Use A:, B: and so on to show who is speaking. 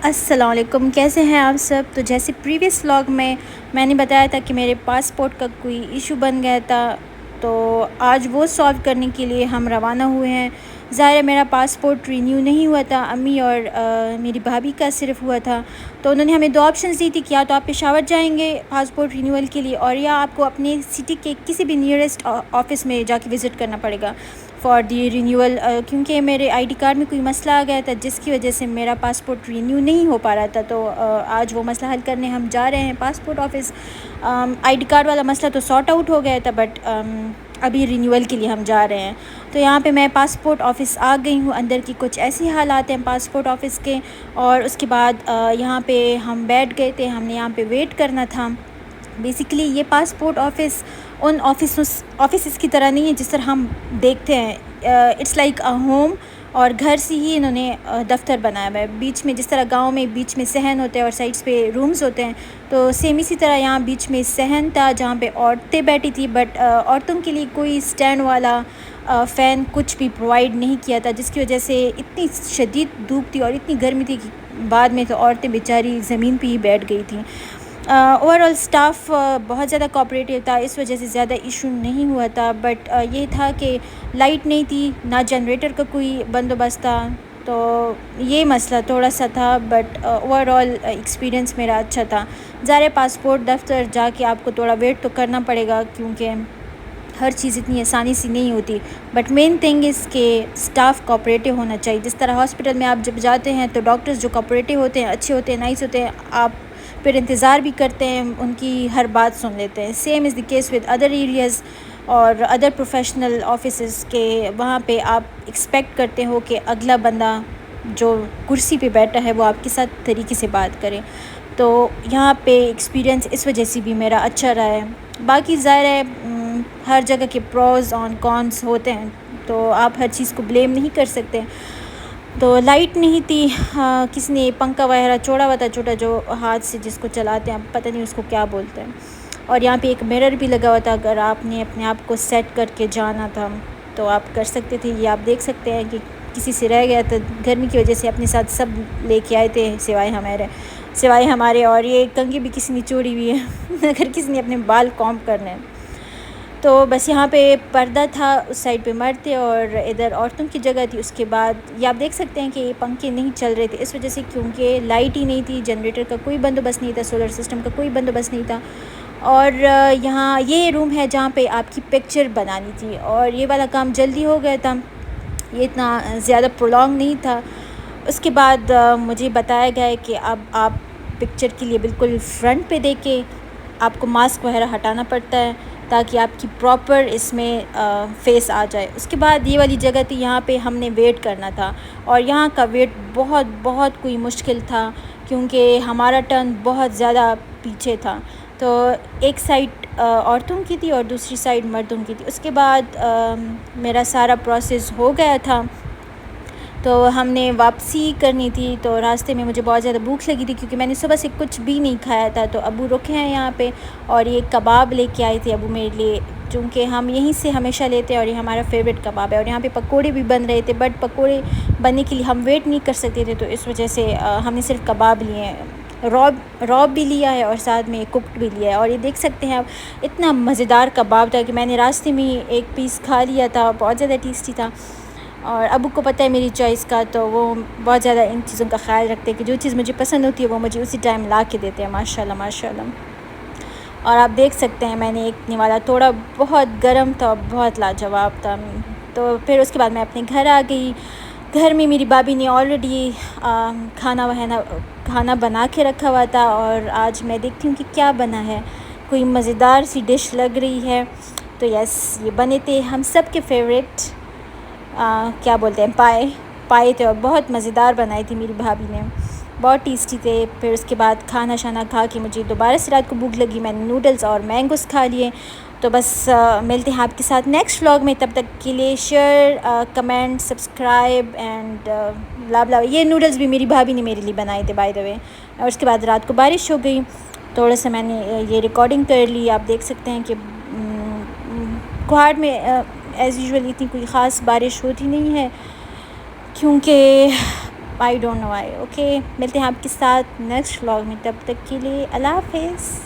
A: السلام علیکم، کیسے ہیں آپ سب؟ تو جیسے پریویس ولاگ میں نے بتایا تھا کہ میرے پاسپورٹ کا کوئی ایشو بن گیا تھا، تو آج وہ سالو کرنے کے لیے ہم روانہ ہوئے ہیں۔ ظاہر ہے میرا پاسپورٹ رینیو نہیں ہوا تھا، امی اور میری بھابھی کا صرف ہوا تھا۔ تو انہوں نے ہمیں دو آپشنز دی تھی کہ یا تو آپ پشاور جائیں گے پاسپورٹ رینیول کے لیے، اور یا آپ کو اپنے سٹی کے کسی بھی نیئرسٹ آفس میں جا کے وزٹ کرنا پڑے گا فار دی رینیول، کیونکہ میرے آئی ڈی کارڈ میں کوئی مسئلہ آ گیا تھا جس کی وجہ سے میرا پاسپورٹ رینیو نہیں ہو پا رہا تھا۔ تو آج وہ مسئلہ حل کرنے ہم جا رہے ہیں passport office. I D card والا مسئلہ تو سارٹ آؤٹ ہو گیا تھا، بٹ ابھی رینیول کے لیے ہم جا رہے ہیں۔ تو یہاں پہ میں پاسپورٹ آفس آ گئی ہوں، اندر کی کچھ ایسی حالات ہیں پاسپورٹ آفس کے، اور اس کے بعد یہاں پہ ہم بیٹھ گئے تھے، ہم نے یہاں پہ ویٹ کرنا تھا۔ بیسیکلی یہ پاسپورٹ آفس ان آفسز کی طرح نہیں ہے جس طرح ہم دیکھتے ہیں، اٹس لائک اے ہوم، اور گھر سے ہی انہوں نے دفتر بنایا ہوا ہے۔ بیچ میں جس طرح گاؤں میں بیچ میں صحن ہوتے ہیں اور سائڈس پہ رومز ہوتے ہیں، تو سیم اسی طرح یہاں بیچ میں صحن تھا جہاں پہ عورتیں بیٹھی تھی، بٹ عورتوں کے لیے کوئی اسٹینڈ والا فین کچھ بھی پرووائڈ نہیں کیا تھا، جس کی وجہ سے اتنی شدید دھوپ تھی اور اتنی گرمی تھی کہ بعد میں تو عورتیں بیچاری زمین پہ ہی بیٹھ گئی تھیں۔ اوور آل اسٹاف بہت زیادہ کوآپریٹیو تھا، اس وجہ سے زیادہ ایشو نہیں ہوا تھا، بٹ یہ تھا کہ لائٹ نہیں تھی، نہ جنریٹر کا کوئی بندوبست تھا، تو یہ مسئلہ تھوڑا سا تھا، بٹ اوور آل ایکسپیرینس میرا اچھا تھا۔ ظاہر پاسپورٹ دفتر جا کے آپ کو تھوڑا ویٹ تو کرنا پڑے گا کیونکہ ہر چیز اتنی آسانی سے نہیں ہوتی، بٹ مین تھنگ اس کہ اسٹاف کوآپریٹیو ہونا چاہیے۔ جس طرح ہاسپٹل میں آپ جب جاتے ہیں تو ڈاکٹرز جو کوآپریٹیو ہوتے ہیں، اچھے ہوتے ہیں، نائس ہوتے ہیں، آپ پھر انتظار بھی کرتے ہیں، ان کی ہر بات سن لیتے ہیں۔ Same is the case with other areas اور ادر پروفیشنل آفیسز کے وہاں پہ آپ ایکسپیکٹ کرتے ہو کہ اگلا بندہ جو کرسی پہ بیٹھا ہے وہ آپ کے ساتھ طریقے سے بات کرے۔ تو یہاں پہ ایکسپیرینس اس وجہ سے بھی میرا اچھا رہا ہے۔ باقی ظاہر ہے ہر جگہ کے پروز اور کونس ہوتے ہیں، تو آپ ہر چیز کو بلیم نہیں کر سکتے۔ تو لائٹ نہیں تھی، کسی نے پنکھا وغیرہ چھوڑا ہوا تھا چھوٹا، جو ہاتھ سے جس کو چلاتے ہیں، پتہ نہیں اس کو کیا بولتے ہیں، اور یہاں پہ ایک مرر بھی لگا ہوا تھا، اگر آپ نے اپنے آپ کو سیٹ کر کے جانا تھا تو آپ کر سکتے تھے۔ یہ آپ دیکھ سکتے ہیں کہ کسی سے رہ گیا تھا، گرمی کی وجہ سے اپنے ساتھ سب لے کے آئے تھے سوائے ہمارے، اور یہ کنگھی بھی کسی نے چوڑی ہوئی ہے اگر کسی نے اپنے بال کومب کرنے ہیں۔ تو بس یہاں پہ پردہ تھا، اس سائڈ پہ مرد تھے اور ادھر عورتوں کی جگہ تھی۔ اس کے بعد یہ آپ دیکھ سکتے ہیں کہ یہ پنکھے نہیں چل رہے تھے، اس وجہ سے کیونکہ لائٹ ہی نہیں تھی، جنریٹر کا کوئی بندوبست نہیں تھا، سولر سسٹم کا کوئی بندوبست نہیں تھا۔ اور یہاں یہ روم ہے جہاں پہ آپ کی پکچر بنانی تھی، اور یہ والا کام جلدی ہو گیا تھا، یہ اتنا زیادہ پرولونگ نہیں تھا۔ اس کے بعد مجھے بتایا گیا ہے کہ اب آپ پکچر کے لیے بالکل فرنٹ پہ دے کے آپ کو ماسک وغیرہ ہٹانا پڑتا ہے تاکہ آپ کی پراپر اس میں فیس آ جائے۔ اس کے بعد یہ والی جگہ تھی، یہاں پہ ہم نے ویٹ کرنا تھا، اور یہاں کا ویٹ بہت بہت کوئی مشکل تھا کیونکہ ہمارا ٹرن بہت زیادہ پیچھے تھا۔ تو ایک سائڈ عورتوں کی تھی اور دوسری سائڈ مردوں کی تھی۔ اس کے بعد میرا سارا پروسیس ہو گیا تھا، تو ہم نے واپسی کرنی تھی، تو راستے میں مجھے بہت زیادہ بھوک لگی تھی کیونکہ میں نے صبح سے کچھ بھی نہیں کھایا تھا۔ تو ابو رکے ہیں یہاں پہ اور یہ کباب لے کے آئے تھے ابو میرے لیے، چونکہ ہم یہیں سے ہمیشہ لیتے ہیں اور یہ ہمارا فیوریٹ کباب ہے۔ اور یہاں پہ پکوڑے بھی بن رہے تھے، بٹ پکوڑے بننے کے لیے ہم ویٹ نہیں کر سکتے تھے، تو اس وجہ سے ہم نے صرف کباب لیے ہیں، راب بھی لیا ہے اور ساتھ میں کوکڈ بھی لیا ہے۔ اور یہ دیکھ سکتے ہیں آپ، اتنا مزیدار کباب تھا کہ میں نے راستے میں ہی ایک پیس کھا لیا تھا، بہت زیادہ ٹیسٹی تھا۔ اور ابو کو پتہ ہے میری چوائس کا، تو وہ بہت زیادہ ان چیزوں کا خیال رکھتے ہیں کہ جو چیز مجھے پسند ہوتی ہے وہ مجھے اسی ٹائم لا کے دیتے ہیں، ماشاءاللہ ماشاءاللہ۔ اور آپ دیکھ سکتے ہیں میں نے ایک نوالا توڑا، بہت گرم تھا، بہت لاجواب تھا۔ تو پھر اس کے بعد میں اپنے گھر آ گئی۔ گھر میں میری بھابھی نے آلریڈی کھانا بنا کے رکھا ہوا تھا، اور آج میں دیکھتی ہوں کہ کیا بنا ہے، کوئی مزیدار سی ڈش لگ رہی ہے۔ تو یس، یہ بنے تھے ہم سب کے فیوریٹ کیا بولتے ہیں، پائے تھے، اور بہت مزیدار بنائی تھی میری بھابھی نے، بہت ٹیسٹی تھے۔ پھر اس کے بعد کھانا شانا کھا کے مجھے دوبارہ سے رات کو بھوک لگی، میں نے نوڈلز اور مینگوز کھا لیے۔ تو بس ملتے ہیں آپ کے ساتھ نیکسٹ ولاگ میں، تب تک کے لیے share, comment, subscribe and blah یہ نوڈلز بھی میری بھابھی نے میرے لیے بنائے تھے بائی دا وے۔ اور اس کے بعد رات کو بارش ہو گئی، تھوڑا سا میں نے یہ ریکارڈنگ کر لی۔ آپ دیکھ سکتے ہیں کہ کوہاڑ میں ایز یوزول اتنی کوئی خاص بارش ہوتی نہیں ہے کیونکہ I don't know I. Okay, ملتے ہیں آپ کے ساتھ نیکسٹ ولاگ میں، تب تک کے لیے اللہ حافظ.